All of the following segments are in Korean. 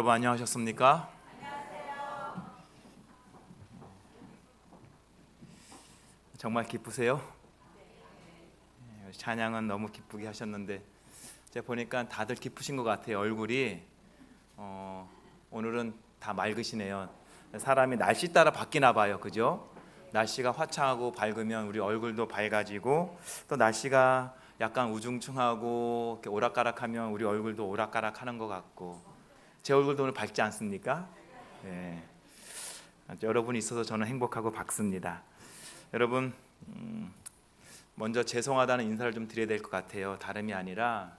여러분 안녕하셨습니까? 정말 기쁘세요? 찬양은 너무 기쁘게 하셨는데 제가 보니까 다들 기쁘신 것 같아요. 얼굴이 오늘은 다 맑으시네요. 사람이 날씨 따라 바뀌나 봐요. 그죠? 날씨가 화창하고 밝으면 우리 얼굴도 밝아지고, 또 날씨가 약간 우중충하고 이렇게 오락가락하면 우리 얼굴도 오락가락하는 것 같고, 제 얼굴도 오늘 밝지 않습니까? 네. 여러분이 있어서 저는 행복하고 밝습니다. 여러분, 먼저 죄송하다는 인사를 좀 드려야 될 것 같아요. 다름이 아니라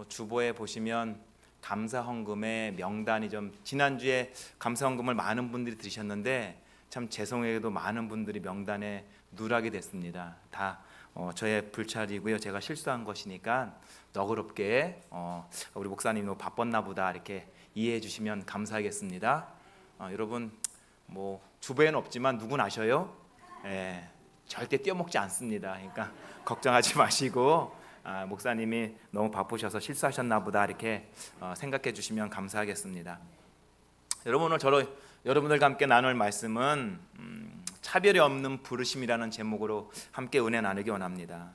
주보에 보시면 감사헌금의 명단이 좀, 지난주에 감사헌금을 많은 분들이 드리셨는데 참 죄송해도 많은 분들이 명단에 누락이 됐습니다. 다 저의 불찰이고요. 제가 실수한 것이니까 너그럽게 우리 목사님 너무 바빴나 보다 이렇게 이해해 주시면 감사하겠습니다. 여러분, 뭐 주보에는 없지만 누군 아셔요? 절대 떼어먹지 않습니다. 그러니까 걱정하지 마시고, 목사님이 너무 바쁘셔서 실수하셨나 보다 이렇게 생각해 주시면 감사하겠습니다. 여러분, 오늘 여러분들과 함께 나눌 말씀은 차별이 없는 부르심이라는 제목으로 함께 은혜 나누기 원합니다.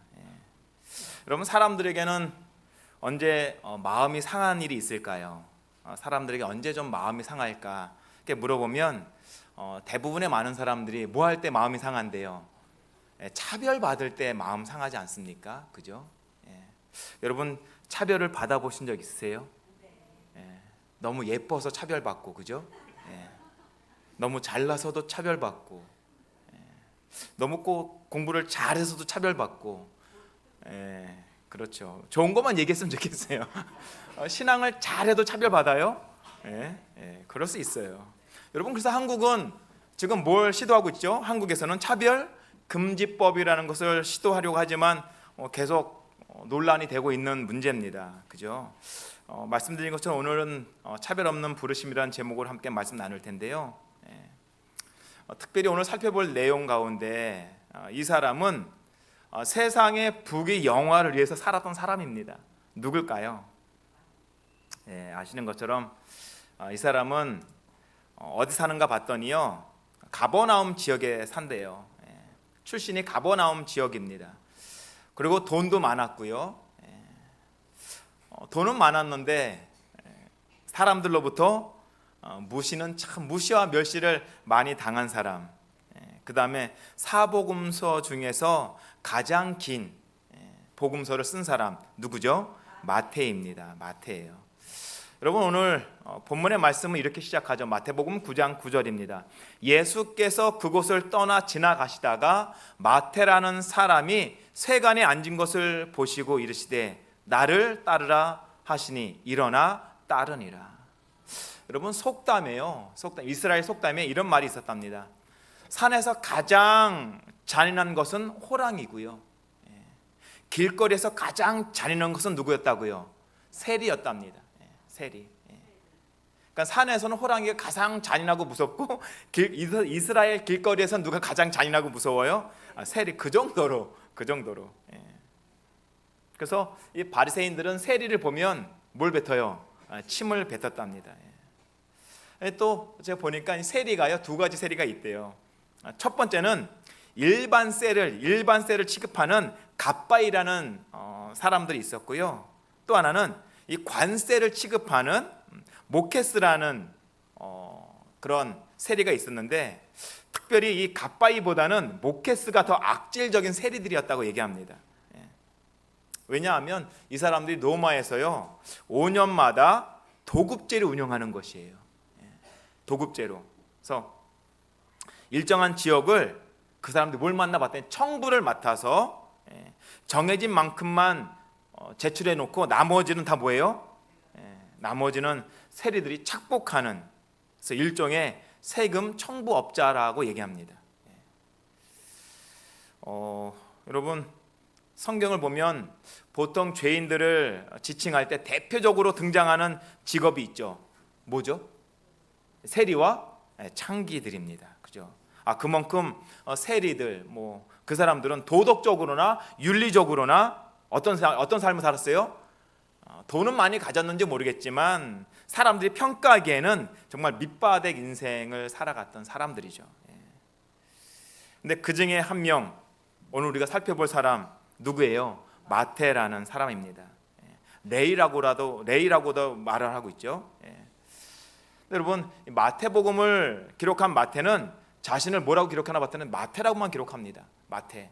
여러분, 사람들에게는 언제 마음이 상한 일이 있을까요? 사람들에게 언제 좀 마음이 상할까? 이렇게 물어보면 대부분의 많은 사람들이 뭐 할 때 마음이 상한대요? 차별받을 때 마음 상하지 않습니까? 그죠? 여러분, 차별을 받아보신 적 있으세요? 너무 예뻐서 차별받고, 그죠? 너무 잘나서도 차별받고, 너무 꼭 공부를 잘해서도 차별받고, 그렇죠. 좋은 것만 얘기했으면 좋겠어요. 신앙을 잘해도 차별받아요? 그럴 수 있어요. 여러분, 그래서 한국은 지금 뭘 시도하고 있죠? 한국에서는 차별 금지법이라는 것을 시도하려고 하지만 계속 논란이 되고 있는 문제입니다. 그죠? 말씀드린 것처럼 오늘은 차별 없는 부르심이라는 제목으로 함께 말씀 나눌 텐데요. 특별히 오늘 살펴볼 내용 가운데 이 사람은 세상의 부귀 영화를 위해서 살았던 사람입니다. 누굴까요? 아시는 것처럼 이 사람은 어디 사는가 봤더니요, 가버나움 지역에 산대요. 출신이 가버나움 지역입니다. 그리고 돈도 많았고요. 돈은 많았는데 사람들로부터 무시와 멸시를 많이 당한 사람. 그 다음에 사복음서 중에서 가장 긴 복음서를 쓴 사람 누구죠? 마태입니다. 마태예요. 여러분, 오늘 본문의 말씀은 이렇게 시작하죠. 마태복음 9장 9절입니다. 예수께서 그곳을 떠나 지나가시다가 마태라는 사람이 세간에 앉은 것을 보시고 이르시되 나를 따르라 하시니 일어나 따르니라. 여러분, 속담에요, 이스라엘 속담에 이런 말이 있었답니다. 산에서 가장 잔인한 것은 호랑이고요, 길거리에서 가장 잔인한 것은 누구였다고요? 세리였답니다. 세리. 그러니까 산에서는 호랑이가 가장 잔인하고 무섭고, 이스라엘 길거리에서는 누가 가장 잔인하고 무서워요? 세리. 그 정도로. 그래서 이 바리새인들은 세리를 보면 뭘 뱉어요? 침을 뱉었답니다. 또 제가 보니까 세리가요, 두 가지 세리가 있대요. 첫 번째는 일반 셀을 취급하는 갓바이라는 사람들이 있었고요. 또 하나는 이 관세를 취급하는 모케스라는 그런 세리가 있었는데, 특별히 이 갓바이보다는 모케스가 더 악질적인 세리들이었다고 얘기합니다. 왜냐하면 이 사람들이 로마에서요 5년마다 도급제를 운영하는 것이에요. 도급제로. 그래서 일정한 지역을 그 사람들이 뭘 맡나 봤더니 청부를 맡아서 정해진 만큼만 제출해 놓고 나머지는 다 뭐예요? 나머지는 세리들이 착복하는, 그래서 일종의 세금 청부업자라고 얘기합니다. 여러분, 성경을 보면 보통 죄인들을 지칭할 때 대표적으로 등장하는 직업이 있죠. 뭐죠? 세리와 창기들입니다. 그죠? 그만큼 세리들, 그 사람들은 도덕적으로나 윤리적으로나 어떤 삶을 살았어요? 돈은 많이 가졌는지 모르겠지만 사람들이 평가하기에는 정말 밑바닥 인생을 살아갔던 사람들이죠. 근데 그 중에 한 명, 오늘 우리가 살펴볼 사람 누구예요? 마태라는 사람입니다. 레이라고도 말을 하고 있죠. 여러분, 마태복음을 기록한 마태는 자신을 뭐라고 기록하나 봤더니 마태라고만 기록합니다. 마태.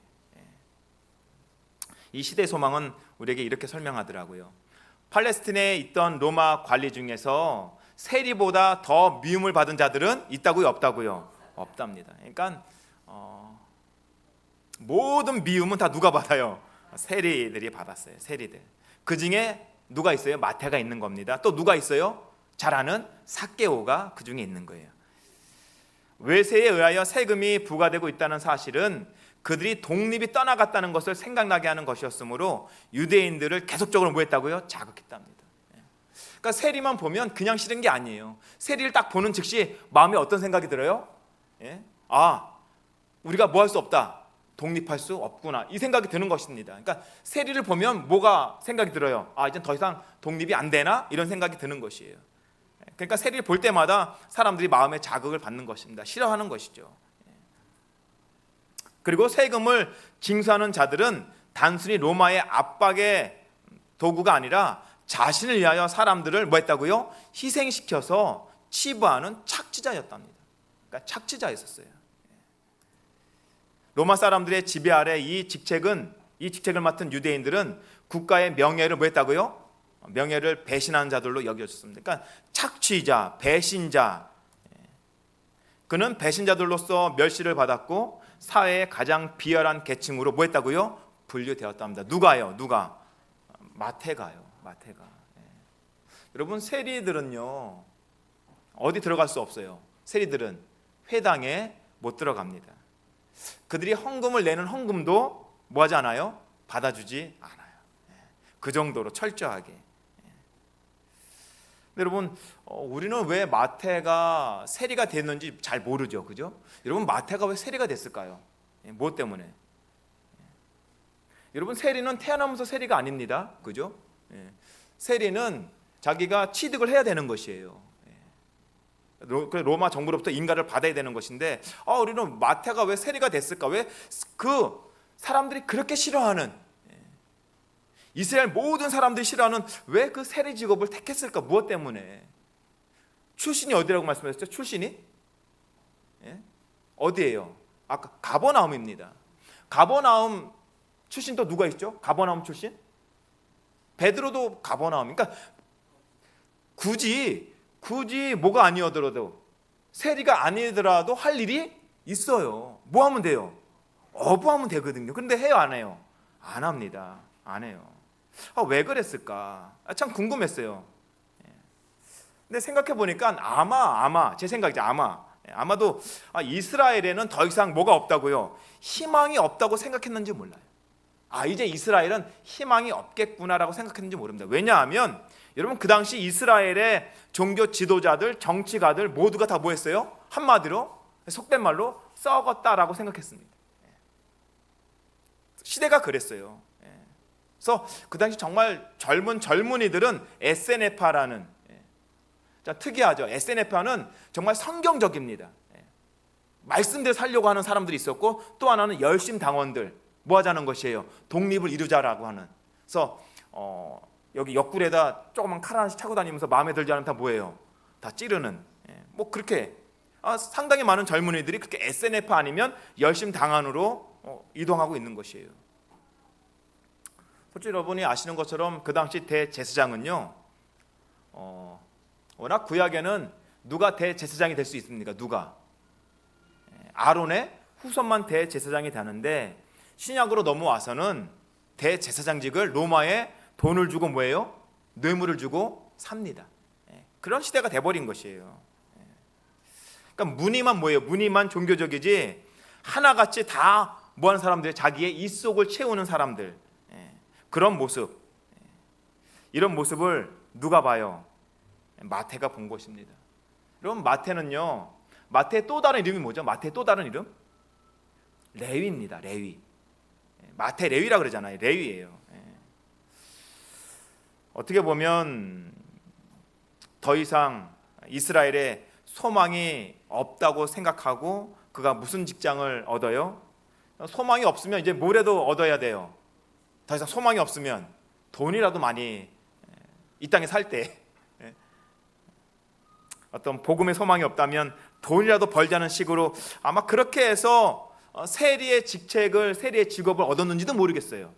이 시대 소망은 우리에게 이렇게 설명하더라고요. 팔레스틴에 있던 로마 관리 중에서 세리보다 더 미움을 받은 자들은 있다고요, 없다고요? 없답니다. 그러니까 모든 미움은 다 누가 받아요? 세리들이 받았어요. 세리들. 그 중에 누가 있어요? 마태가 있는 겁니다. 또 누가 있어요? 잘 아는 삭개오가 그 중에 있는 거예요. 외세에 의하여 세금이 부과되고 있다는 사실은 그들이 독립이 떠나갔다는 것을 생각나게 하는 것이었으므로 유대인들을 계속적으로 뭐 했다고요? 자극했답니다. 그러니까 세리만 보면 그냥 싫은 게 아니에요. 세리를 딱 보는 즉시 마음에 어떤 생각이 들어요? 우리가 뭐 할 수 없다, 독립할 수 없구나, 이 생각이 드는 것입니다. 그러니까 세리를 보면 뭐가 생각이 들어요? 이젠 더 이상 독립이 안 되나? 이런 생각이 드는 것이에요. 그러니까 세리를 볼 때마다 사람들이 마음에 자극을 받는 것입니다. 싫어하는 것이죠. 그리고 세금을 징수하는 자들은 단순히 로마의 압박의 도구가 아니라 자신을 위하여 사람들을 뭐 했다고요? 희생시켜서 치부하는 착취자였답니다. 그러니까 착취자였었어요. 로마 사람들의 지배 아래 이 직책을 맡은 유대인들은 국가의 명예를 뭐 했다고요? 명예를 배신하는 자들로 여겨졌습니다. 그러니까 착취자, 배신자. 그는 배신자들로서 멸시를 받았고 사회의 가장 비열한 계층으로 뭐 했다고요? 분류되었답니다. 누가요? 누가? 마태가요. 마태가. 여러분, 세리들은요 어디 들어갈 수 없어요. 세리들은 회당에 못 들어갑니다. 그들이 헌금을 내는 헌금도 뭐 하지 않아요? 받아주지 않아요. 그 정도로 철저하게. 여러분, 우리는 왜 마태가 세리가 됐는지 잘 모르죠, 그죠? 여러분, 마태가 왜 세리가 됐을까요? 뭐 때문에? 여러분, 세리는 태어나면서 세리가 아닙니다, 그죠? 세리는 자기가 취득을 해야 되는 것이에요. 로마 정부로부터 인가를 받아야 되는 것인데, 우리는 마태가 왜 세리가 됐을까? 왜 그 사람들이 그렇게 싫어하는, 이스라엘 모든 사람들이 싫어하는 왜 그 세리 직업을 택했을까? 무엇 때문에? 출신이 어디라고 말씀하셨죠? 출신이? 어디예요? 아까 가버나움입니다. 가버나움 출신 또 누가 있죠? 가버나움 출신? 베드로도 가버나움. 그러니까 굳이 뭐가 아니더라도, 세리가 아니더라도 할 일이 있어요. 뭐 하면 돼요? 어부하면 되거든요. 그런데 해요, 안 해요? 안 합니다. 안 해요. 왜 그랬을까? 참 궁금했어요. 근데 생각해 보니까 아마 제 생각이죠. 아마도 이스라엘에는 더 이상 뭐가 없다고요? 희망이 없다고 생각했는지 몰라요. 이제 이스라엘은 희망이 없겠구나라고 생각했는지 모릅니다. 왜냐하면 여러분, 그 당시 이스라엘의 종교 지도자들, 정치가들 모두가 다 뭐 했어요? 한마디로, 속된 말로 썩었다라고 생각했습니다. 시대가 그랬어요. 그래서 그 당시 정말 젊은이들은 에세네파라는, 특이하죠. 에세네파는 정말 성경적입니다. 말씀대로 살려고 하는 사람들이 있었고, 또 하나는 열심당원들, 뭐 하자는 것이에요? 독립을 이루자라고 하는. 그래서 여기 옆구리에다 조그만 칼 하나씩 차고 다니면서 마음에 들지 않으면 다 뭐예요? 다 찌르는. 뭐 그렇게 상당히 많은 젊은이들이 그렇게 에세네파 아니면 열심당원으로 이동하고 있는 것이에요. 솔직히 여러분이 아시는 것처럼 그 당시 대제사장은요, 워낙 구약에는 누가 대제사장이 될 수 있습니까? 누가? 아론의 후손만 대제사장이 되는데, 신약으로 넘어와서는 대제사장직을 로마에 돈을 주고 뭐예요? 뇌물을 주고 삽니다. 그런 시대가 돼버린 것이에요. 그러니까 무늬만 뭐예요? 무늬만 종교적이지 하나같이 다 뭐하는 사람들, 자기의 입속을 채우는 사람들, 그런 모습, 이런 모습을 누가 봐요? 마태가 본 것입니다. 여러분, 마태는요, 마태의 또 다른 이름이 뭐죠? 마태의 또 다른 이름? 레위입니다. 레위. 마태 레위라 그러잖아요. 레위예요. 어떻게 보면 더 이상 이스라엘에 소망이 없다고 생각하고 그가 무슨 직장을 얻어요? 소망이 없으면 이제 뭐라도 얻어야 돼요. 더 이상 소망이 없으면 돈이라도 많이 이 땅에 살 때 어떤 복음의 소망이 없다면 돈이라도 벌자는 식으로 아마 그렇게 해서 세리의 직업을 얻었는지도 모르겠어요.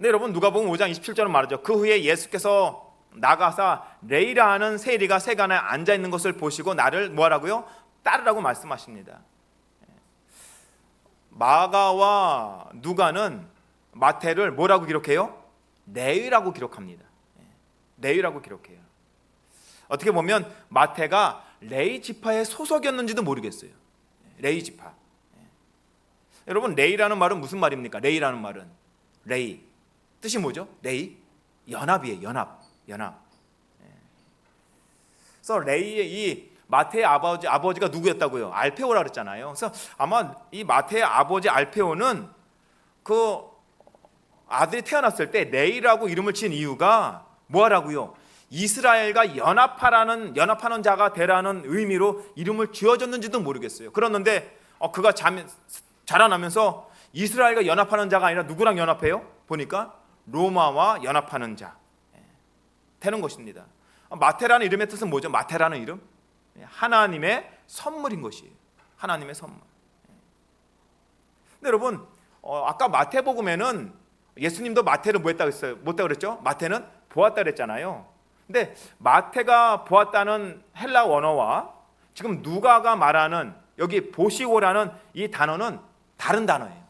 네, 여러분 누가복음 5장 27절은 말하죠. 그 후에 예수께서 나가사 레이라 하는 세리가 세간에 앉아 있는 것을 보시고 나를 뭐하라고요? 따르라고 말씀하십니다. 마가와 누가는 마태를 뭐라고 기록해요? 레위라고 기록합니다. 레위라고 기록해요. 어떻게 보면 마태가 레위 지파의 소속이었는지도 모르겠어요. 레위 지파. 여러분 레위라는 말은 무슨 말입니까? 레위라는 말은 레위 뜻이 뭐죠? 레위 연합이에요. 연합. 그래서 레위의 이 마태의 아버지가 누구였다고요? 알페오라 그랬잖아요. 그래서 아마 이 마태의 아버지 알페오는 그 아들이 태어났을 때 레위라고 이름을 지은 이유가 뭐라고요? 이스라엘과 연합하는 자가 되라는 의미로 이름을 지어줬는지도 모르겠어요. 그랬는데 그가 자라나면서 이스라엘과 연합하는 자가 아니라 누구랑 연합해요? 보니까 로마와 연합하는 자 되는 것입니다. 마태라는 이름의 뜻은 뭐죠? 마태라는 이름? 하나님의 선물인 것이에요. 하나님의 선물. 근데 여러분 아까 마태복음에는 예수님도 마태를 뭐 했다고 했어요? 뭐했다고 그랬죠? 마태는 보았다 그랬잖아요. 근데 마태가 보았다는 헬라 원어와 지금 누가가 말하는 여기 보시고라는 이 단어는 다른 단어예요.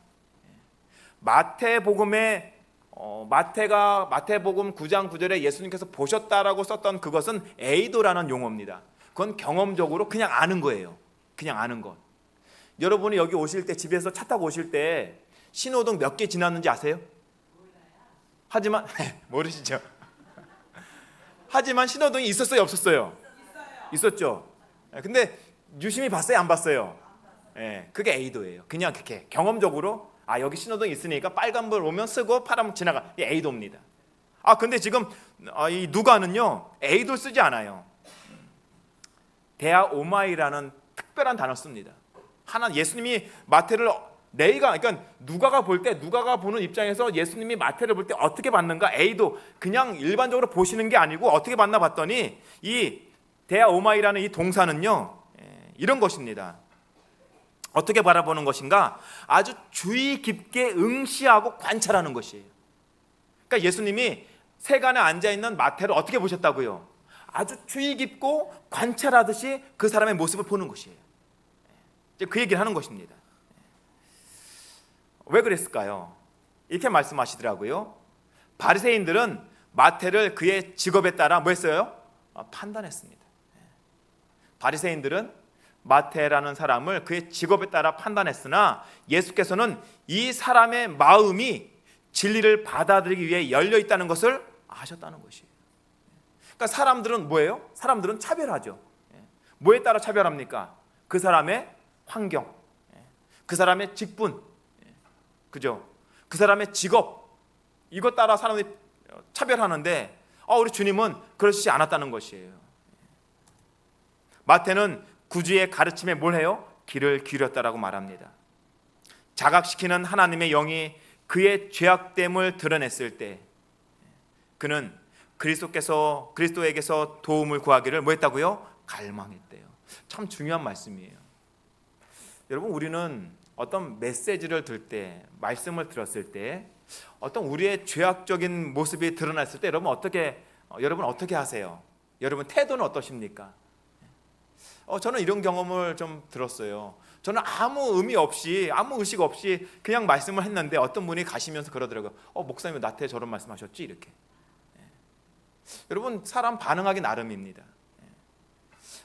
마태복음 9장 9절에 예수님께서 보셨다라고 썼던 그것은 에이도라는 용어입니다. 그건 경험적으로 그냥 아는 거예요. 그냥 아는 것. 여러분이 여기 오실 때 집에서 차 타고 오실 때 신호등 몇 개 지났는지 아세요? 하지만 모르시죠? 하지만 신호등이 있었어요, 없었어요? 있었죠. 근데 유심히 봤어요, 안 봤어요? 그게 에이도예요. 그냥 그렇게 경험적으로 여기 신호등 있으니까 빨간불 오면 쓰고 파란불 지나가. 이게 에이도입니다. 근데 지금 이 누가는요 에이도 쓰지 않아요. 데아오마이라는 특별한 단어 씁니다. 예수님이 마태를 그러니까 누가가 보는 입장에서 예수님이 마태를 볼 때 어떻게 봤는가? 에이도 그냥 일반적으로 보시는 게 아니고 어떻게 봤나 봤더니 이 데아오마이라는 이 동사는요 이런 것입니다. 어떻게 바라보는 것인가? 아주 주의 깊게 응시하고 관찰하는 것이에요. 그러니까 예수님이 세간에 앉아있는 마태를 어떻게 보셨다고요? 아주 주의 깊고 관찰하듯이 그 사람의 모습을 보는 것이에요. 그 얘기를 하는 것입니다. 왜 그랬을까요? 이렇게 말씀하시더라고요. 바리새인들은 마태를 그의 직업에 따라 뭐 했어요? 판단했습니다. 바리새인들은 마태라는 사람을 그의 직업에 따라 판단했으나 예수께서는 이 사람의 마음이 진리를 받아들이기 위해 열려 있다는 것을 아셨다는 것이에요. 그러니까 사람들은 뭐예요? 사람들은 차별하죠. 뭐에 따라 차별합니까? 그 사람의 환경, 그 사람의 직분, 그죠? 그 사람의 직업, 이것 따라 사람들이 차별하는데 우리 주님은 그러시지 않았다는 것이에요. 마태는 구주의 가르침에 뭘 해요? 귀를 기울였다라고 말합니다. 자각시키는 하나님의 영이 그의 죄악됨을 드러냈을 때 그는 그리스도에게서 도움을 구하기를 뭐 했다고요? 갈망했대요. 참 중요한 말씀이에요. 여러분 우리는 어떤 메시지를 들을 때, 말씀을 들었을 때 어떤 우리의 죄악적인 모습이 드러났을 때 여러분 어떻게 하세요? 여러분 태도는 어떠십니까? 저는 이런 경험을 좀 들었어요. 저는 아무 의미 없이 아무 의식 없이 그냥 말씀을 했는데 어떤 분이 가시면서 그러더라고요. 목사님 나한테 저런 말씀하셨지? 이렇게. 여러분 사람 반응하기 나름입니다.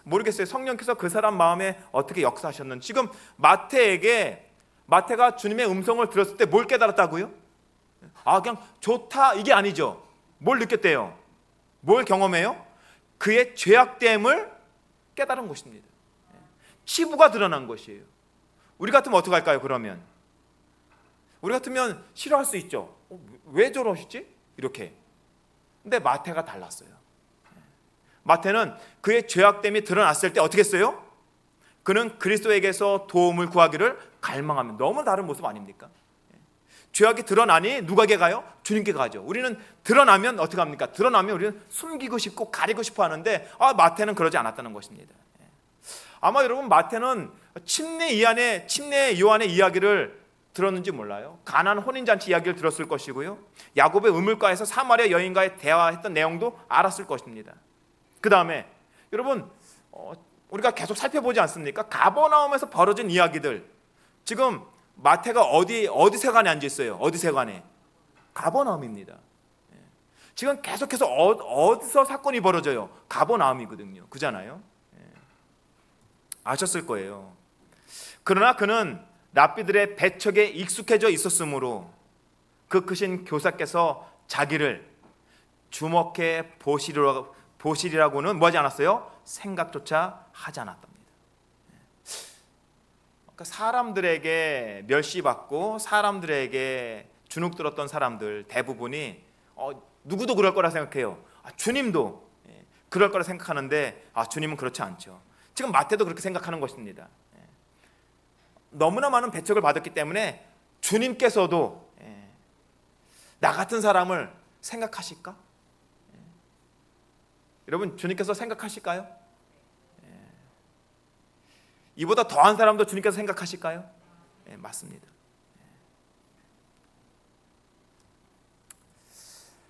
모르겠어요. 성령께서 그 사람 마음에 어떻게 역사하셨는지. 지금 마태가 주님의 음성을 들었을 때 뭘 깨달았다고요? 그냥 좋다 이게 아니죠. 뭘 느꼈대요? 뭘 경험해요? 그의 죄악됨을 깨달은 것입니다. 치부가 드러난 것이에요. 우리 같으면 어떻게 할까요? 그러면 우리 같으면 싫어할 수 있죠. 왜 저러시지? 이렇게. 근데 마태가 달랐어요. 마태는 그의 죄악됨이 드러났을 때 어떻게 했어요? 그는 그리스도에게서 도움을 구하기를 갈망하면, 너무 다른 모습 아닙니까? 죄악이 드러나니 누가에게 가요? 주님께 가죠. 우리는 드러나면 어떻게 합니까? 드러나면 우리는 숨기고 싶고 가리고 싶어 하는데 마태는 그러지 않았다는 것입니다. 아마 여러분 마태는 침례 요한의 이야기를 들었는지 몰라요. 가나안 혼인잔치 이야기를 들었을 것이고요. 야곱의 우물가에서 사마리아 여인과의 대화했던 내용도 알았을 것입니다. 그 다음에 여러분 우리가 계속 살펴보지 않습니까? 가버나움에서 벌어진 이야기들. 지금 마태가 어디 세관에 앉아 있어요? 어디 세관에? 가버나움입니다. 지금 계속해서 어디서 사건이 벌어져요? 가버나움이거든요. 그잖아요. 아셨을 거예요. 그러나 그는 랍비들의 배척에 익숙해져 있었으므로 그 크신 교사께서 자기를 주목해 보시리라고는 뭐하지 않았어요? 생각조차 하지 않았답니다. 그러니까 사람들에게 멸시받고 사람들에게 주눅들었던 사람들 대부분이 누구도 그럴 거라 생각해요. 주님도 그럴 거라 생각하는데 주님은 그렇지 않죠. 지금 마태도 그렇게 생각하는 것입니다. 너무나 많은 배척을 받았기 때문에 주님께서도 나 같은 사람을 생각하실까? 여러분 주님께서 생각하실까요? 이보다 더한 사람도 주님께서 생각하실까요? 맞습니다.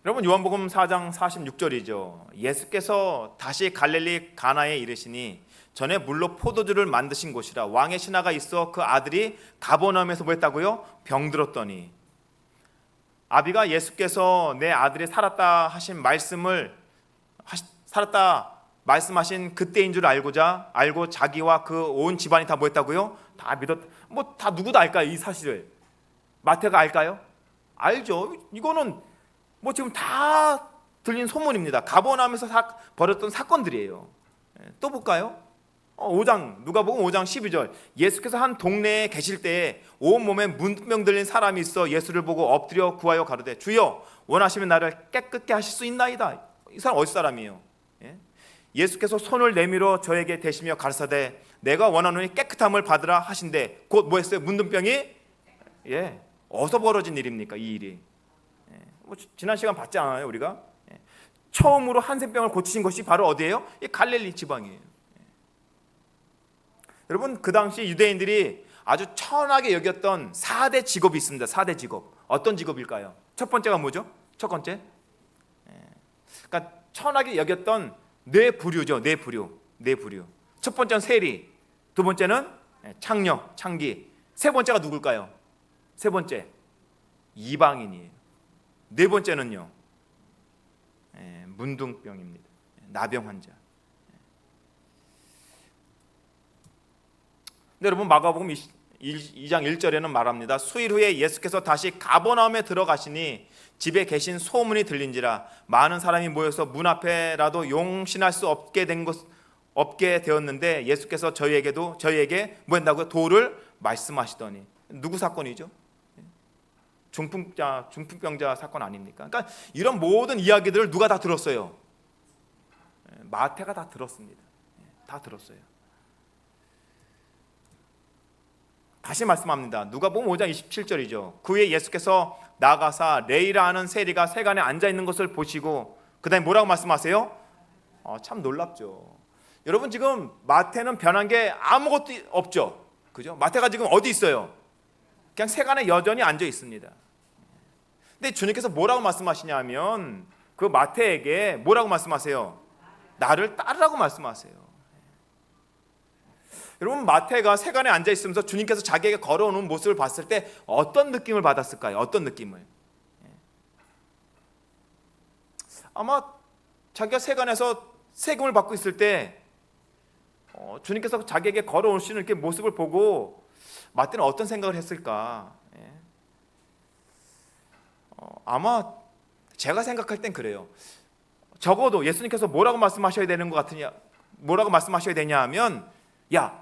여러분 요한복음 4장 46절이죠. 예수께서 다시 갈릴리 가나에 이르시니 전에 물로 포도주를 만드신 곳이라 왕의 신하가 있어 그 아들이 가버나움에서 뭐 했다고요? 병들었더니 아비가 예수께서 내 아들이 살았다 말씀하신 그때인 줄 알고 자기와 그 온 집안이 다 뭐 했다고요? 다 다 누구도 알까요? 이 사실을 마태가 알까요? 알죠. 이거는 지금 다 들린 소문입니다. 가버나움에서 벌였던 사건들이에요. 또 볼까요? 5장 누가복음 5장 12절 예수께서 한 동네에 계실 때에 온몸에 문병 들린 사람이 있어 예수를 보고 엎드려 구하여 가로되 주여 원하시면 나를 깨끗게 하실 수 있나이다. 이 사람 어디 사람이에요? 예수께서 손을 내밀어 저에게 대시며 가르사대 내가 원하노니 깨끗함을 받으라 하신데 곧 뭐 했어요? 문둥병이 어디서 벌어진 일입니까? 이 일이 지난 시간 봤지 않아요? 우리가 처음으로 한센병을 고치신 것이 바로 어디예요? 이 갈릴리 지방이에요. 여러분 그 당시 유대인들이 아주 천하게 여겼던 4대 직업이 있습니다. 4대 직업. 어떤 직업일까요? 첫 번째가 뭐죠? 첫 번째 그러니까 천하게 여겼던 뇌부류죠. 뇌부류. 첫 번째는 세리, 두 번째는 창녀, 창기, 세 번째가 누굴까요? 세 번째 이방인이에요. 네 번째는요 문둥병입니다. 나병 환자. 근데 여러분 마가복음 2장 1절에는 말합니다. 수일 후에 예수께서 다시 가버나움에 들어가시니 집에 계신 소문이 들린지라 많은 사람이 모여서 문 앞에라도 용신할 수 없게 되었는데 예수께서 저희에게 뭐 한다고요? 도를 말씀하시더니. 누구 사건이죠? 중풍병자 사건 아닙니까? 그러니까 이런 모든 이야기들을 누가 다 들었어요? 마태가 다 들었습니다. 다 들었어요. 다시 말씀합니다. 누가복음 5장 27절이죠. 그 후에 예수께서 나가사 레이라 하는 세리가 세간에 앉아 있는 것을 보시고 그다음에 뭐라고 말씀하세요? 참 놀랍죠. 여러분 지금 마태는 변한 게 아무것도 없죠. 그죠? 마태가 지금 어디 있어요? 그냥 세간에 여전히 앉아 있습니다. 근데 주님께서 뭐라고 말씀하시냐면 그 마태에게 뭐라고 말씀하세요? 나를 따르라고 말씀하세요. 여러분 마태가 세간에 앉아 있으면서 주님께서 자기에게 걸어오는 모습을 봤을 때 어떤 느낌을 받았을까요? 어떤 느낌을? 아마 자기가 세간에서 세금을 받고 있을 때 주님께서 자기에게 걸어오시는 이렇게 모습을 보고 마태는 어떤 생각을 했을까? 아마 제가 생각할 땐 그래요. 적어도 예수님께서 뭐라고 말씀하셔야 되냐 하면 야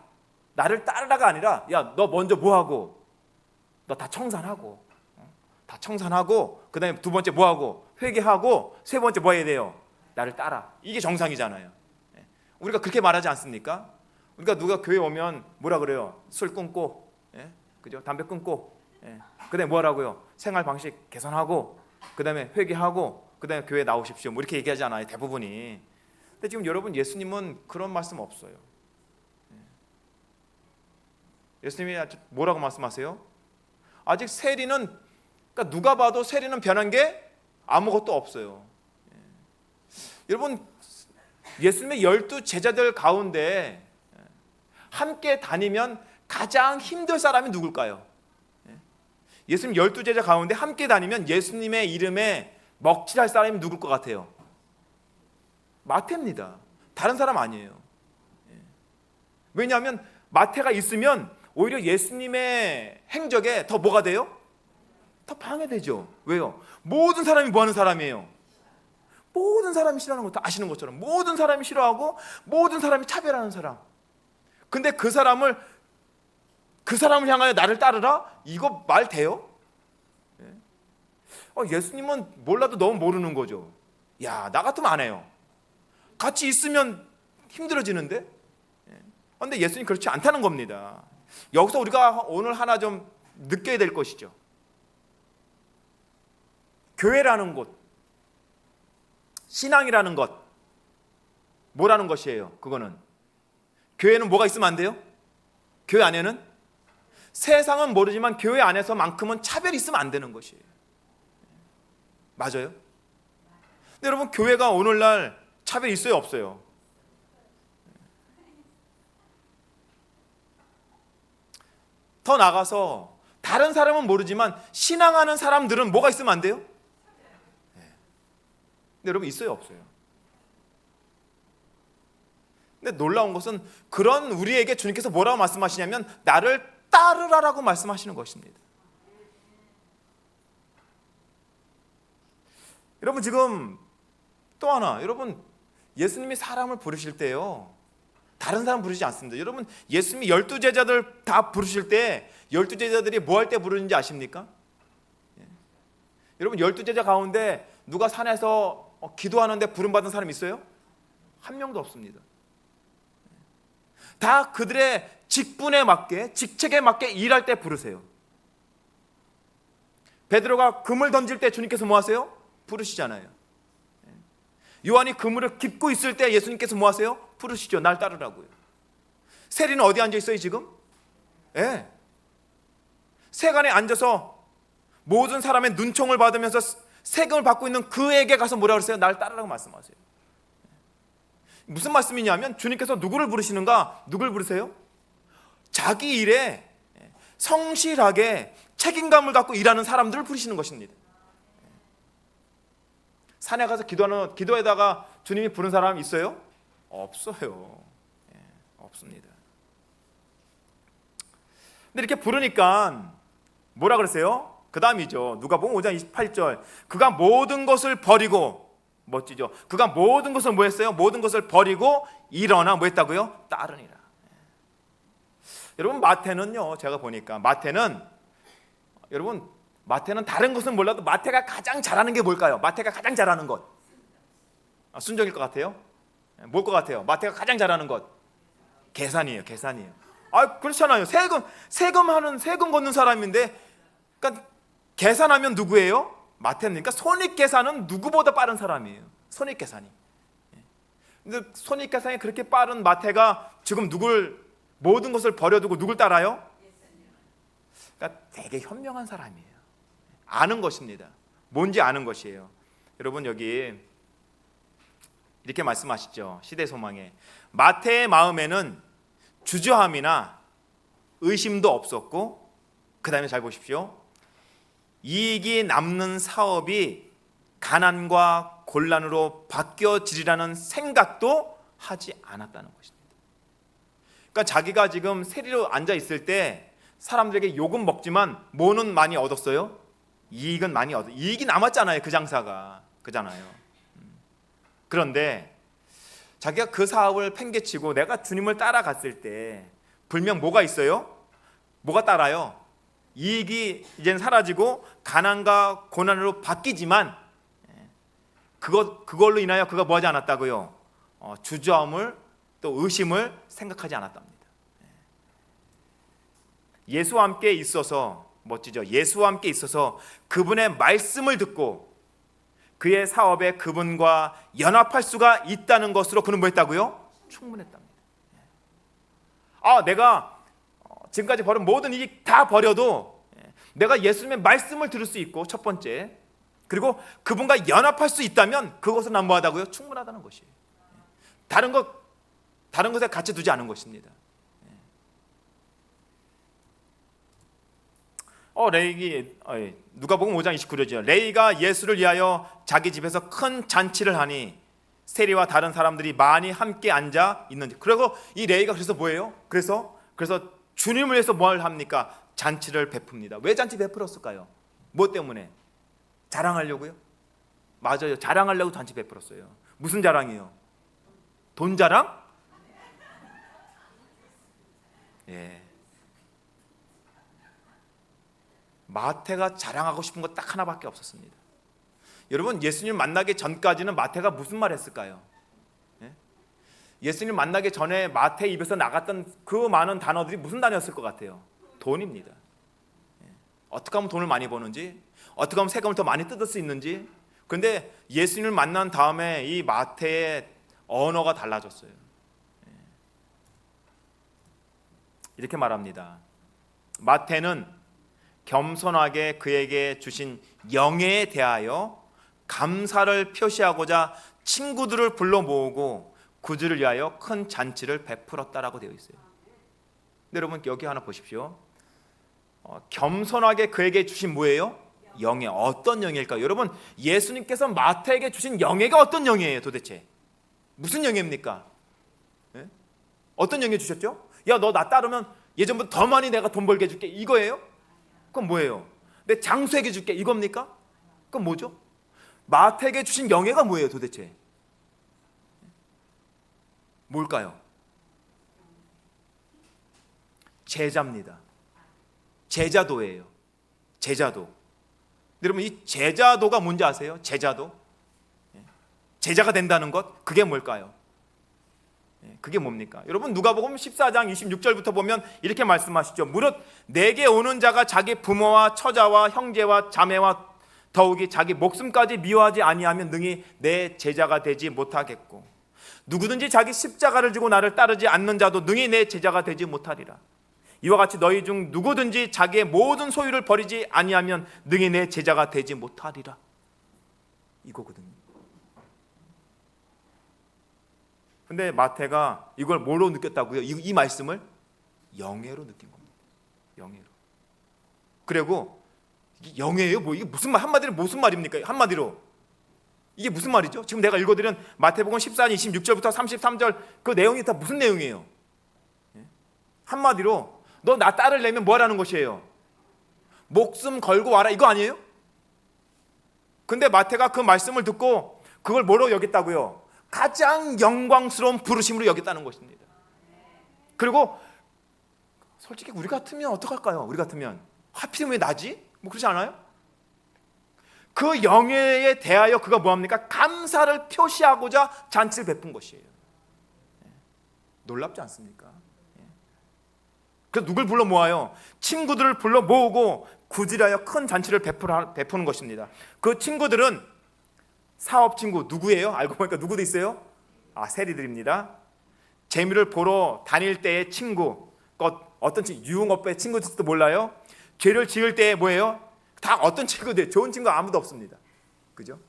나를 따르라가 아니라 야 너 먼저 뭐하고 너 다 청산하고 다 청산하고 그다음에 두 번째 뭐 하고 회개하고 세 번째 뭐 해야 돼요? 나를 따라. 이게 정상이잖아요. 우리가 그렇게 말하지 않습니까? 우리가 누가 교회 오면 뭐라 그래요? 술 끊고, 그죠? 담배 끊고, 그다음에 뭐라고요? 생활 방식 개선하고, 그다음에 회개하고, 그다음에 교회 나오십시오. 뭐 이렇게 얘기하잖아요. 대부분이. 근데 지금 여러분 예수님은 그런 말씀 없어요. 예수님이 뭐라고 말씀하세요? 아직 세리는, 그러니까 누가 봐도 세리는 변한 게 아무것도 없어요. 여러분 예수님의 12 제자들 가운데 함께 다니면 가장 힘들 사람이 누굴까요? 예수님 12 제자 가운데 함께 다니면 예수님의 이름에 먹칠할 사람이 누굴 것 같아요? 마태입니다. 다른 사람 아니에요. 왜냐하면 마태가 있으면 오히려 예수님의 행적에 더 뭐가 돼요? 더 방해되죠. 왜요? 모든 사람이 뭐 하는 사람이에요? 모든 사람이 싫어하는 거 다 아시는 것처럼 모든 사람이 싫어하고 모든 사람이 차별하는 사람. 근데 그 사람을 향하여 나를 따르라? 이거 말 돼요? 예수님은 몰라도 너무 모르는 거죠. 야, 나 같으면 안 해요. 같이 있으면 힘들어지는데? 그런데 예수님 그렇지 않다는 겁니다. 여기서 우리가 오늘 하나 좀 느껴야 될 것이죠. 교회라는 곳, 신앙이라는 것, 뭐라는 것이에요? 그거는 교회는 뭐가 있으면 안 돼요? 교회 안에는 세상은 모르지만 교회 안에서만큼은 차별이 있으면 안 되는 것이에요. 맞아요? 근데 여러분 교회가 오늘날 차별이 있어요? 없어요? 더 나가서 다른 사람은 모르지만 신앙하는 사람들은 뭐가 있으면 안 돼요? 근데 여러분 있어요? 없어요? 근데 놀라운 것은 그런 우리에게 주님께서 뭐라고 말씀하시냐면 나를 따르라라고 말씀하시는 것입니다. 여러분 지금 또 하나, 여러분 예수님이 사람을 부르실 때요 다른 사람 부르지 않습니다. 여러분 예수님이 12 제자들 다 부르실 때 12 제자들이 뭐 할 때 부르는지 아십니까? 여러분 12 제자 가운데 누가 산에서 기도하는데 부름받은 사람 있어요? 한 명도 없습니다. 다 그들의 직분에 맞게 직책에 맞게 일할 때 부르세요. 베드로가 그물 던질 때 주님께서 뭐 하세요? 부르시잖아요. 요한이 그물을 깁고 있을 때 예수님께서 뭐 하세요? 부르시죠. 날 따르라고요. 세리는 어디 앉아 있어요 지금? 세간에 앉아서 모든 사람의 눈총을 받으면서 세금을 받고 있는 그에게 가서 뭐라 그러세요? 날 따르라고 말씀하세요. 무슨 말씀이냐면 주님께서 누구를 부르시는가? 누굴 부르세요? 자기 일에 성실하게 책임감을 갖고 일하는 사람들을 부르시는 것입니다. 산에 가서 기도에다가 주님이 부른 사람 있어요? 없어요. 없습니다. 근데 이렇게 부르니까 뭐라 그러세요? 그 다음이죠. 누가복음 5장 28절. 그가 모든 것을 버리고, 멋지죠. 그가 모든 것을 뭐 했어요? 모든 것을 버리고 일어나 뭐 했다고요? 따르니라. 여러분 마태는요, 제가 보니까 마태는 다른 것은 몰라도 마태가 가장 잘하는 게 뭘까요? 마태가 가장 잘하는 것. 순종일 것 같아요? 뭘 것 같아요? 마태가 가장 잘하는 것. 계산이에요. 그렇잖아요. 세금 걷는 사람인데, 그러니까 계산하면 누구예요? 마태입니까? 손익계산은 누구보다 빠른 사람이에요. 손익계산이. 근데 손익계산이 그렇게 빠른 마태가 지금 모든 것을 버려두고 누굴 따라요? 그러니까 되게 현명한 사람이에요. 아는 것입니다. 뭔지 아는 것이에요. 여러분 여기 이렇게 말씀하시죠. 시대소망에 마태의 마음에는 주저함이나 의심도 없었고, 그 다음에 잘 보십시오. 이익이 남는 사업이 가난과 곤란으로 바뀌어지리라는 생각도 하지 않았다는 것입니다. 그러니까 자기가 지금 세리로 앉아 있을 때 사람들에게 욕은 먹지만 뭐는 많이 얻었어요? 이익은 많이 얻었어요. 이익이 남았잖아요. 그 장사가. 그잖아요. 그런데 자기가 그 사업을 팽개치고 내가 주님을 따라갔을 때 분명 뭐가 있어요? 뭐가 따라요? 이익이 이제는 사라지고 가난과 고난으로 바뀌지만 그걸로 인하여 그가 뭐하지 않았다고요? 주저함을 또 의심을 생각하지 않았답니다. 예수와 함께 있어서 멋지죠. 예수와 함께 있어서 그분의 말씀을 듣고 그의 사업에 그분과 연합할 수가 있다는 것으로 그는 뭐 했다고요? 충분했답니다. 내가 지금까지 벌은 모든 이익 다 버려도 내가 예수님의 말씀을 들을 수 있고, 첫 번째, 그리고 그분과 연합할 수 있다면 그것은 난 뭐하다고요? 충분하다는 것이에요. 다른 것에 가치 두지 않은 것입니다. 누가복음 5장 29절이죠. 레위가 예수를 위하여 자기 집에서 큰 잔치를 하니 세리와 다른 사람들이 많이 함께 앉아 있는지. 그리고 이 레위가 그래서 뭐예요? 그래서 주님을 위해서 뭘 합니까? 잔치를 베풉니다. 왜 잔치 베풀었을까요? 뭐 때문에? 자랑하려고요? 맞아요. 자랑하려고 잔치 베풀었어요. 무슨 자랑이에요? 돈 자랑? 예. 마태가 자랑하고 싶은 거 딱 하나밖에 없었습니다. 여러분, 예수님 만나기 전까지는 마태가 무슨 말 했을까요? 예수님 만나기 전에 마태 입에서 나갔던 그 많은 단어들이 무슨 단어였을 것 같아요? 돈입니다. 어떻게 하면 돈을 많이 버는지, 어떻게 하면 세금을 더 많이 뜯을 수 있는지. 그런데 예수님을 만난 다음에 이 마태의 언어가 달라졌어요. 이렇게 말합니다. 마태는 겸손하게 그에게 주신 영예에 대하여 감사를 표시하고자 친구들을 불러 모으고 구주를 위하여 큰 잔치를 베풀었다라고 되어 있어요. 근데 여러분, 여기 하나 보십시오. 겸손하게 그에게 주신 뭐예요? 영예. 어떤 영예일까요? 여러분, 예수님께서 마태에게 주신 영예가 어떤 영예예요 도대체? 무슨 영예입니까? 어떤 영예 주셨죠? 야, 너 나 따르면 예전보다 더 많이 내가 돈 벌게 해줄게, 이거예요? 그건 뭐예요? 내 장수에게 줄게, 이겁니까? 그건 뭐죠? 마태에게 주신 영예가 뭐예요 도대체? 뭘까요? 제자입니다. 제자도예요. 제자도. 여러분, 이 제자도가 뭔지 아세요? 제자도. 제자가 된다는 것, 그게 뭘까요? 그게 뭡니까? 여러분, 누가복음 14장 26절부터 보면 이렇게 말씀하시죠. 무릇 내게 오는 자가 자기 부모와 처자와 형제와 자매와 더욱이 자기 목숨까지 미워하지 아니하면 능히 내 제자가 되지 못하겠고, 누구든지 자기 십자가를 지고 나를 따르지 않는 자도 능히 내 제자가 되지 못하리라. 이와 같이 너희 중 누구든지 자기의 모든 소유를 버리지 아니하면 능히 내 제자가 되지 못하리라. 이거거든요. 근데 마태가 이걸 뭐로 느꼈다고요? 이 말씀을 영예로 느낀 겁니다. 영예로. 그리고 이게 영예예요? 뭐 이게 무슨 말, 한마디로 무슨 말입니까? 한마디로 이게 무슨 말이죠? 지금 내가 읽어드린 마태복음 14장 26절부터 33절 그 내용이 다 무슨 내용이에요? 한마디로 너 나 따르려면 뭐 하라는 것이에요? 목숨 걸고 와라, 이거 아니에요? 근데 마태가 그 말씀을 듣고 그걸 뭐로 여겼다고요? 가장 영광스러운 부르심으로 여겼다는 것입니다. 그리고 솔직히 우리 같으면 어떡할까요? 우리 같으면 하필이면 왜 나지? 뭐 그렇지 않아요? 그 영예에 대하여 그가 뭐합니까? 감사를 표시하고자 잔치를 베푼 것이에요. 놀랍지 않습니까? 그래서 누굴 불러 모아요? 친구들을 불러 모으고 구질하여 큰 잔치를 베푸는 것입니다. 그 친구들은 사업 친구 누구예요? 알고 보니까 누구도 있어요? 세리들입니다. 재미를 보러 다닐 때의 친구, 어떤 친구, 유흥업의 친구들도 몰라요? 죄를 지을 때 뭐예요? 다 어떤 친구들, 좋은 친구 아무도 없습니다. 그죠?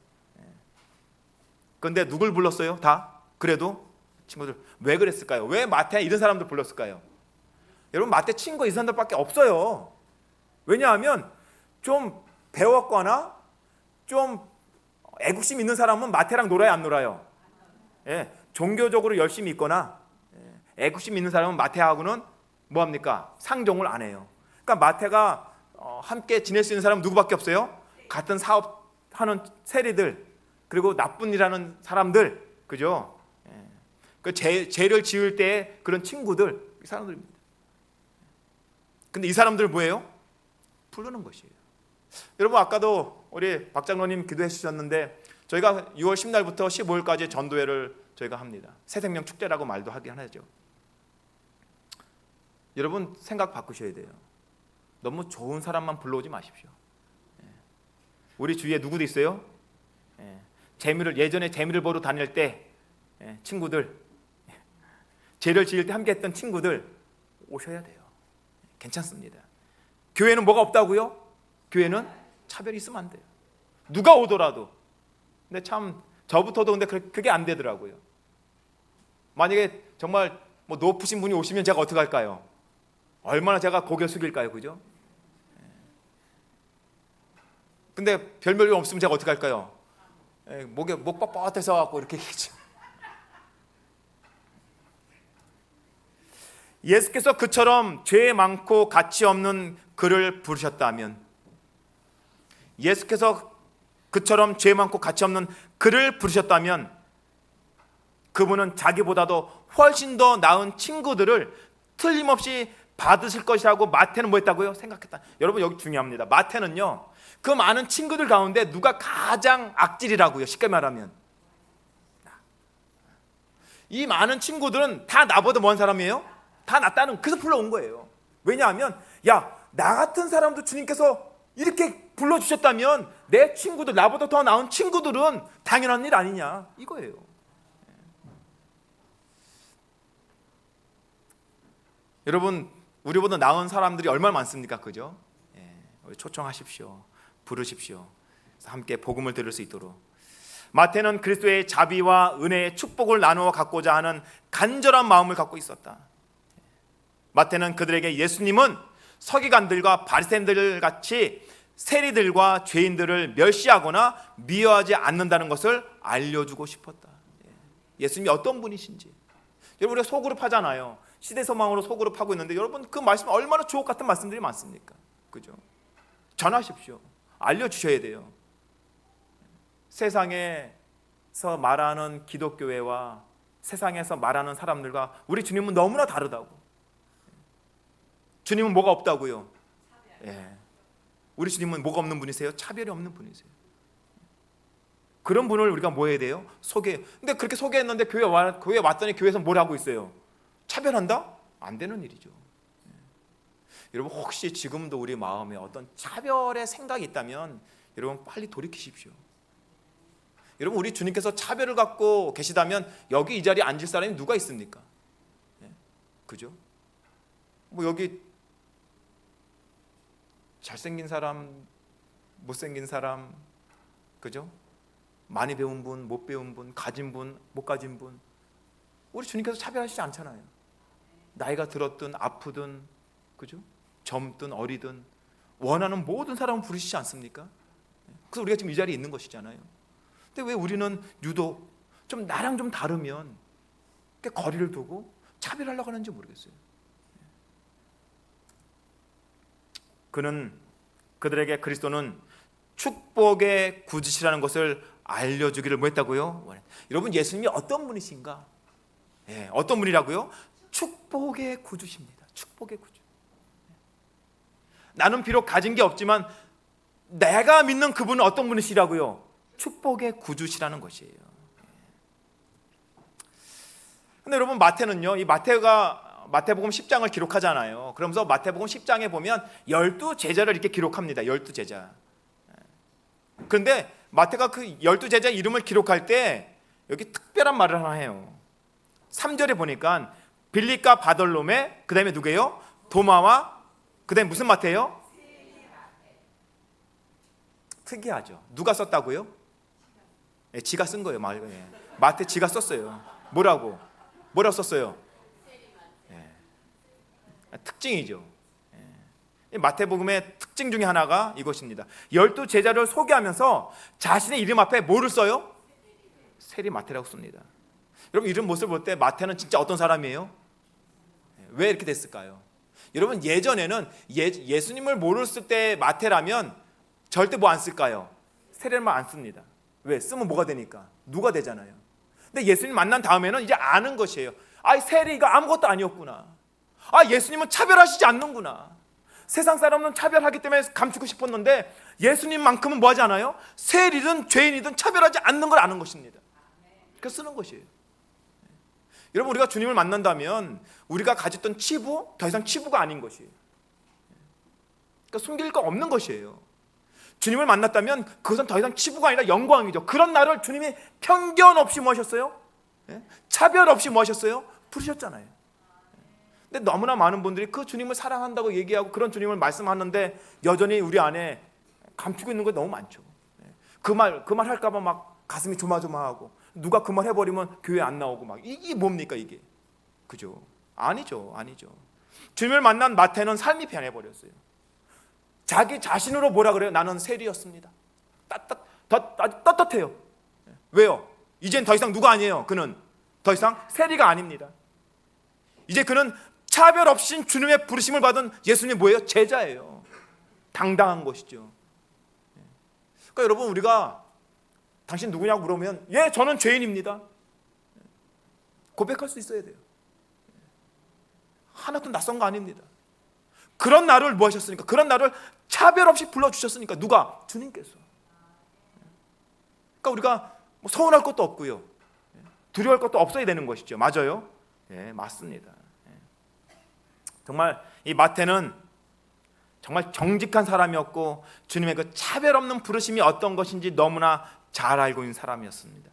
그런데 누굴 불렀어요? 다? 그래도 친구들. 왜 그랬을까요? 왜 마태 이런 사람들 불렀을까요? 여러분, 마태 친구가 이 사람들밖에 없어요. 왜냐하면 좀 배웠거나 좀 애국심 있는 사람은 마태랑 놀아요, 안 놀아요? 종교적으로 열심히 있거나 애국심 있는 사람은 마태하고는 뭐합니까? 상종을 안 해요. 그러니까 마태가 함께 지낼 수 있는 사람은 누구밖에 없어요? 같은 사업하는 세리들, 그리고 나쁜 일하는 사람들, 그죠? 그 죄를 지을 때 그런 친구들, 이 사람들입니다. 근데 이 사람들 뭐예요? 부르는 것이에요. 여러분, 아까도 우리 박 장로님 기도해 주셨는데 저희가 6월 10날부터 15일까지 전도회를 저희가 합니다. 새생명 축제라고 말도 하긴 하죠. 여러분, 생각 바꾸셔야 돼요. 너무 좋은 사람만 불러오지 마십시오. 우리 주위에 누구도 있어요? 예전에 재미를 보러 다닐 때 친구들, 죄를 지을 때 함께 했던 친구들 오셔야 돼요. 괜찮습니다. 교회는 뭐가 없다고요? 교회는 차별이 있으면 안 돼요. 누가 오더라도. 근데 참 저부터도 근데 그게 안 되더라고요. 만약에 정말 뭐 높으신 분이 오시면 제가 어떻게 할까요? 얼마나 제가 고개 숙일까요? 그죠? 근데 별별이 없으면 제가 어떻게 할까요? 목 뻣뻣해서 갖고 이렇게 했죠. 예수께서 그처럼 죄 많고 가치 없는 그를 부르셨다면, 예수께서 그처럼 죄 많고 가치 없는 그를 부르셨다면 그분은 자기보다도 훨씬 더 나은 친구들을 틀림없이 받으실 것이라고 마태는 뭐 했다고요? 생각했다. 여러분, 여기 중요합니다. 마태는요, 그 많은 친구들 가운데 누가 가장 악질이라고요? 쉽게 말하면 이 많은 친구들은 다 나보다 먼 사람이에요? 다 낫다는, 그래서 불러온 거예요. 왜냐하면 나 같은 사람도 주님께서 이렇게 불러주셨다면 내 친구들, 나보다 더 나은 친구들은 당연한 일 아니냐, 이거예요. 여러분, 우리보다 나은 사람들이 얼마나 많습니까? 그죠? 초청하십시오. 부르십시오. 함께 복음을 들을 수 있도록. 마태는 그리스도의 자비와 은혜의 축복을 나누어 갖고자 하는 간절한 마음을 갖고 있었다. 마태는 그들에게 예수님은 서기관들과 바리새인들 같이 세리들과 죄인들을 멸시하거나 미워하지 않는다는 것을 알려주고 싶었다. 예수님이 어떤 분이신지. 여러분, 우리가 소그룹 하잖아요. 시대소망으로 소그룹 하고 있는데 여러분, 그 말씀 얼마나 주옥 같은 말씀들이 많습니까? 그죠? 전하십시오. 알려주셔야 돼요. 세상에서 말하는 기독교회와 세상에서 말하는 사람들과 우리 주님은 너무나 다르다고. 주님은 뭐가 없다고요? 우리 주님은 뭐가 없는 분이세요? 차별이 없는 분이세요. 그런 분을 우리가 뭐 해야 돼요? 소개. 근데 그렇게 소개했는데 교회에 왔더니 교회에서 뭘 하고 있어요? 차별한다? 안 되는 일이죠. 여러분, 혹시 지금도 우리 마음에 어떤 차별의 생각이 있다면 여러분 빨리 돌이키십시오. 여러분, 우리 주님께서 차별을 갖고 계시다면 여기 이 자리에 앉을 사람이 누가 있습니까? 그죠? 뭐 여기 잘생긴 사람, 못생긴 사람, 그죠? 많이 배운 분, 못 배운 분, 가진 분, 못 가진 분, 우리 주님께서 차별하시지 않잖아요. 나이가 들었든 아프든, 그죠? 젊든 어리든 원하는 모든 사람을 부르시지 않습니까? 그래서 우리가 지금 이 자리에 있는 것이잖아요. 근데 왜 우리는 유독 좀 나랑 좀 다르면 거리를 두고 차별하려고 하는지 모르겠어요. 그들에게 그리스도는 축복의 구주시라는 것을 알려주기를 뭐 했다고요? 여러분, 예수님이 어떤 분이신가? 어떤 분이라고요? 축복의 구주십니다. 축복의 구주. 나는 비록 가진 게 없지만 내가 믿는 그분은 어떤 분이시라고요? 축복의 구주시라는 것이에요. 근데 여러분, 마태는요, 이 마태복음 10장을 기록하잖아요. 그러면서 마태복음 10장에 보면 12제자를 이렇게 기록합니다. 12제자. 그런데 마태가 그 12제자 이름을 기록할 때 여기 특별한 말을 하나 해요. 3절에 보니까 빌립과 바돌로메, 그 다음에 누구예요? 도마와, 그 다음에 무슨 마태예요? 특이하죠. 누가 썼다고요? 지가 쓴 거예요. 마태 지가 썼어요. 뭐라고 썼어요? 특징이죠. 마태복음의 특징 중에 하나가 이것입니다. 12제자를 소개하면서 자신의 이름 앞에 뭐를 써요? 세리 마태라고 씁니다. 여러분, 이름 모습을 볼 때 마태는 진짜 어떤 사람이에요? 왜 이렇게 됐을까요? 여러분, 예전에는 예수님을 모르실 때 마태라면 절대 뭐 안 쓸까요? 세례만 안 씁니다. 왜? 쓰면 뭐가 되니까? 누가 되잖아요. 근데 예수님 만난 다음에는 이제 아는 것이에요. 세리가 아무것도 아니었구나. 예수님은 차별하시지 않는구나. 세상 사람은 차별하기 때문에 감추고 싶었는데 예수님만큼은 뭐 하지 않아요? 세리든 죄인이든 차별하지 않는 걸 아는 것입니다. 그래서 쓰는 것이에요. 여러분, 우리가 주님을 만난다면 우리가 가졌던 치부 더 이상 치부가 아닌 것이에요. 그러니까 숨길 거 없는 것이에요. 주님을 만났다면 그것은 더 이상 치부가 아니라 영광이죠. 그런 나를 주님이 편견 없이 뭐 하셨어요? 차별 없이 뭐 하셨어요? 부르셨잖아요. 근데 너무나 많은 분들이 그 주님을 사랑한다고 얘기하고 그런 주님을 말씀하는데 여전히 우리 안에 감추고 있는 거 너무 많죠. 그 말 할까 봐 막 가슴이 조마조마하고, 누가 그 말 해버리면 교회 안 나오고, 막 이게 뭡니까 이게? 그죠? 아니죠. 주님을 만난 마태는 삶이 변해버렸어요. 자기 자신으로 뭐라 그래요? 나는 세리였습니다. 떳떳해요. 왜요? 이젠 더 이상 누가 아니에요. 그는 더 이상 세리가 아닙니다. 이제 그는 차별 없이 주님의 부르심을 받은 예수님이 뭐예요? 제자예요. 당당한 것이죠. 그러니까 여러분, 우리가 당신 누구냐고 물으면 예, 저는 죄인입니다. 고백할 수 있어야 돼요. 하나도 낯선 거 아닙니다. 그런 나를 뭐 하셨으니까? 그런 나를 차별 없이 불러주셨으니까. 누가? 주님께서. 그러니까 우리가 뭐 서운할 것도 없고요, 두려워할 것도 없어야 되는 것이죠. 맞아요? 예, 맞습니다. 정말 이 마태는 정말 정직한 사람이었고 주님의 그 차별 없는 부르심이 어떤 것인지 너무나 잘 알고 있는 사람이었습니다.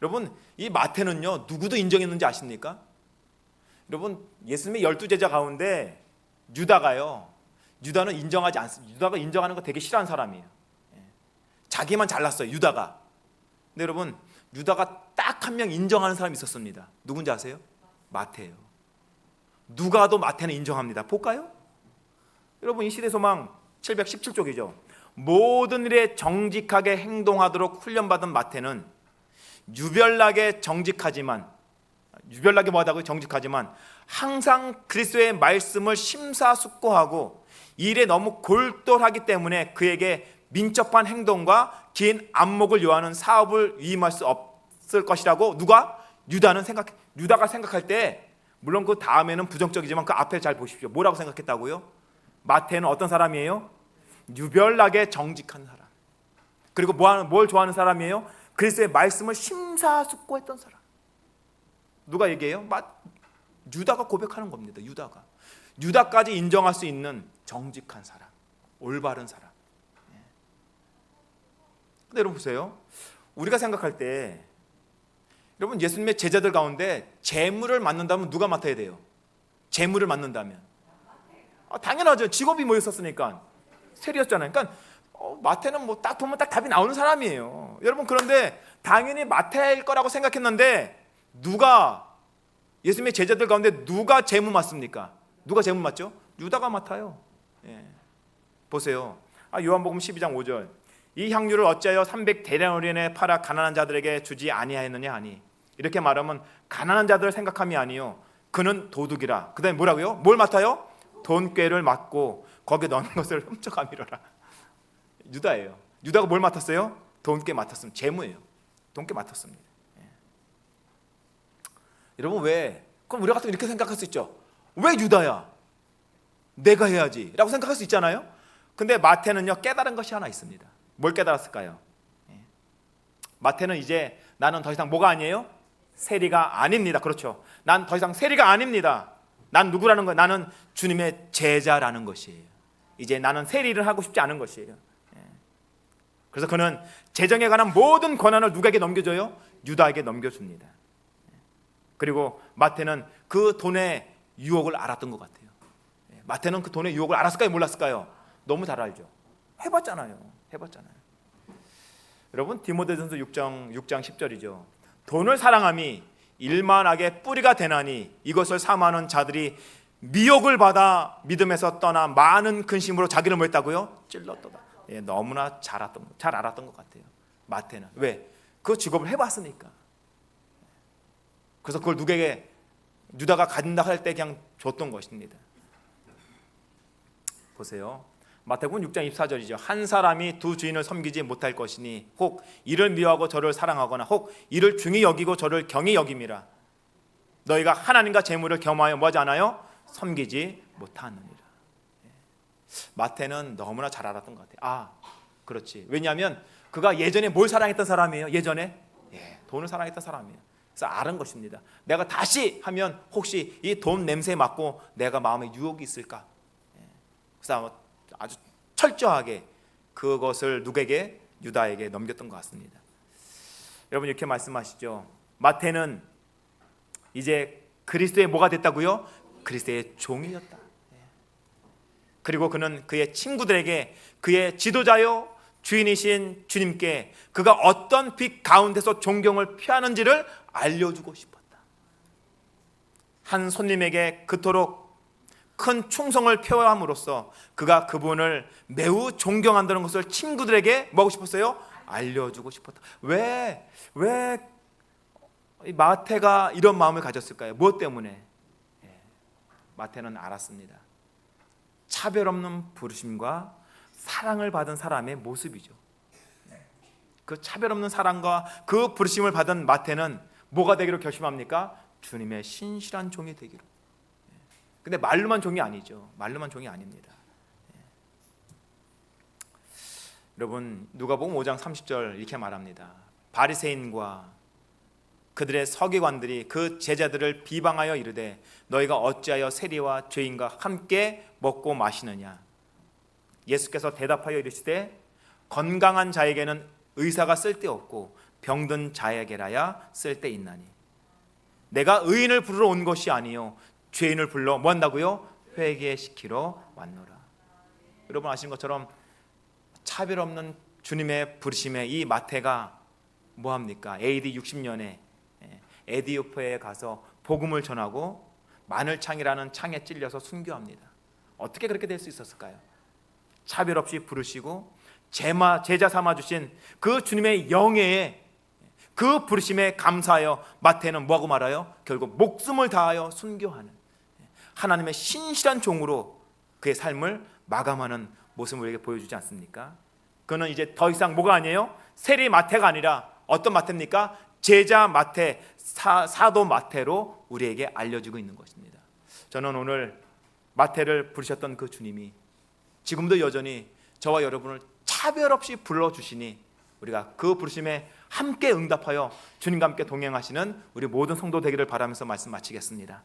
여러분, 이 마태는요, 누구도 인정했는지 아십니까? 여러분, 예수님의 12제자 가운데 유다는 인정하지 않습니다. 유다가 인정하는 거 되게 싫어하는 사람이에요. 자기만 잘났어요, 유다가. 근데 여러분, 유다가 딱 한 명 인정하는 사람이 있었습니다. 누군지 아세요? 마태예요. 누가도 마태는 인정합니다. 볼까요? 여러분, 이 시대소망 717쪽이죠. 모든 일에 정직하게 행동하도록 훈련받은 마태는 유별나게 뭐하다고 정직하지만 항상 그리스도의 말씀을 심사숙고하고 일에 너무 골똘하기 때문에 그에게 민첩한 행동과 긴 안목을 요하는 사업을 위임할 수 없을 것이라고 유다가 생각할 때, 물론 그 다음에는 부정적이지만 그 앞에 잘 보십시오. 뭐라고 생각했다고요? 마태는 어떤 사람이에요? 유별나게 정직한 사람. 그리고 뭘 좋아하는 사람이에요? 그리스도의 말씀을 심사숙고했던 사람. 누가 얘기해요? 유다가 고백하는 겁니다. 유다까지 인정할 수 있는 정직한 사람, 올바른 사람. 근데 여러분 보세요. 우리가 생각할 때, 여러분, 예수님의 제자들 가운데 재물을 맡는다면 누가 맡아야 돼요? 재물을 맡는다면 당연하죠. 직업이 뭐였었으니까 세리였잖아요. 그러니까 마태는 뭐 딱 보면 딱 답이 나오는 사람이에요. 여러분, 그런데 당연히 마태일 거라고 생각했는데 예수님의 제자들 가운데 누가 재물 맡습니까? 누가 재물 맡죠? 유다가 맡아요. 보세요. 요한복음 12장 5절. 이 향유를 어찌하여 300데나리온에 팔아 가난한 자들에게 주지 아니하였느냐 하니. 이렇게 말하면 가난한 자들을 생각함이 아니요, 그는 도둑이라. 그 다음에 뭐라고요? 뭘 맡아요? 돈꾀를 맡고 거기에 넣는 것을 훔쳐가미러라. 유다예요. 유다가 뭘 맡았어요? 돈꾀 맡았습니다. 재무예요. 돈꾀 맡았습니다. 여러분, 그럼 우리 같은 이렇게 생각할 수 있죠. 왜 유다야? 내가 해야지 라고 생각할 수 있잖아요. 근데 마태는요, 깨달은 것이 하나 있습니다. 뭘 깨달았을까요? 마태는 이제 나는 더 이상 뭐가 아니에요? 세리가 아닙니다. 그렇죠. 난 더 이상 세리가 아닙니다. 난 누구라는 거예요? 나는 주님의 제자라는 것이에요. 이제 나는 세리를 하고 싶지 않은 것이에요. 그래서 그는 재정에 관한 모든 권한을 누구에게 넘겨줘요? 유다에게 넘겨줍니다. 그리고 마태는 그 돈의 유혹을 알았던 것 같아요. 마태는 그 돈의 유혹을 알았을까요? 몰랐을까요? 너무 잘 알죠. 해봤잖아요. 여러분, 디모데전서 6장 10절이죠. 돈을 사랑함이 일만하게 뿌리가 되나니 이것을 삼하는 자들이 미혹을 받아 믿음에서 떠나 많은 근심으로 자기를 뭐 했다고요? 찔렀도다. 너무나 잘 알았던 것 같아요. 마태는. 왜? 그 직업을 해봤으니까. 그래서 그걸 누구에게, 유다가 간다 할 때 그냥 줬던 것입니다. 보세요. 마태복음 6장 24절이죠. 한 사람이 두 주인을 섬기지 못할 것이니 혹 이를 미워하고 저를 사랑하거나 혹 이를 중히 여기고 저를 경히 여김이라. 너희가 하나님과 재물을 겸하여 뭐하지 않아요? 섬기지 못하느니라. 마태는 너무나 잘 알았던 것 같아요. 그렇지. 왜냐하면 그가 예전에 뭘 사랑했던 사람이에요? 예전에 돈을 사랑했던 사람이에요. 그래서 아는 것입니다. 내가 다시 하면 혹시 이 돈 냄새 맡고 내가 마음에 유혹이 있을까? 그래서 아주 철저하게 그것을 누구에게? 유다에게 넘겼던 것 같습니다. 여러분 이렇게 말씀하시죠. 마태는 이제 그리스도의 뭐가 됐다고요? 그리스도의 종이었다. 그리고 그는 그의 친구들에게 그의 지도자요 주인이신 주님께 그가 어떤 빛 가운데서 존경을 표하는지를 알려주고 싶었다. 한 손님에게 그토록 큰 충성을 표함으로써 그가 그분을 매우 존경한다는 것을 친구들에게 뭐 하고 싶었어요? 알려주고 싶었다. 왜 마태가 이런 마음을 가졌을까요? 무엇 때문에? 마태는 알았습니다. 차별 없는 부르심과 사랑을 받은 사람의 모습이죠. 그 차별 없는 사랑과 그 부르심을 받은 마태는 뭐가 되기로 결심합니까? 주님의 신실한 종이 되기로. 근데 말로만 종이 아니죠. 말로만 종이 아닙니다. 여러분 누가복음 5장 30절 이렇게 말합니다. 바리새인과 그들의 서기관들이 그 제자들을 비방하여 이르되 너희가 어찌하여 세리와 죄인과 함께 먹고 마시느냐. 예수께서 대답하여 이르시되 건강한 자에게는 의사가 쓸데없고 병든 자에게라야 쓸데있나니 내가 의인을 부르러 온 것이 아니요 죄인을 불러 뭐 한다고요? 회개시키러 왔노라. 여러분 아시는 것처럼 차별 없는 주님의 부르심에 이 마태가 뭐 합니까? AD 60년에 에디오피아에 가서 복음을 전하고 마늘창이라는 창에 찔려서 순교합니다. 어떻게 그렇게 될 수 있었을까요? 차별 없이 부르시고 제자 삼아 주신 그 주님의 영예에 그 부르심에 감사하여 마태는 뭐하고 말아요? 결국 목숨을 다하여 순교하는 하나님의 신실한 종으로 그의 삶을 마감하는 모습을 우리에게 보여주지 않습니까? 그는 이제 더 이상 뭐가 아니에요? 세리 마태가 아니라 어떤 마태입니까? 제자 마태, 사도 마태로 우리에게 알려지고 있는 것입니다. 저는 오늘 마태를 부르셨던 그 주님이 지금도 여전히 저와 여러분을 차별 없이 불러주시니 우리가 그 부르심에 함께 응답하여 주님과 함께 동행하시는 우리 모든 성도 되기를 바라면서 말씀 마치겠습니다.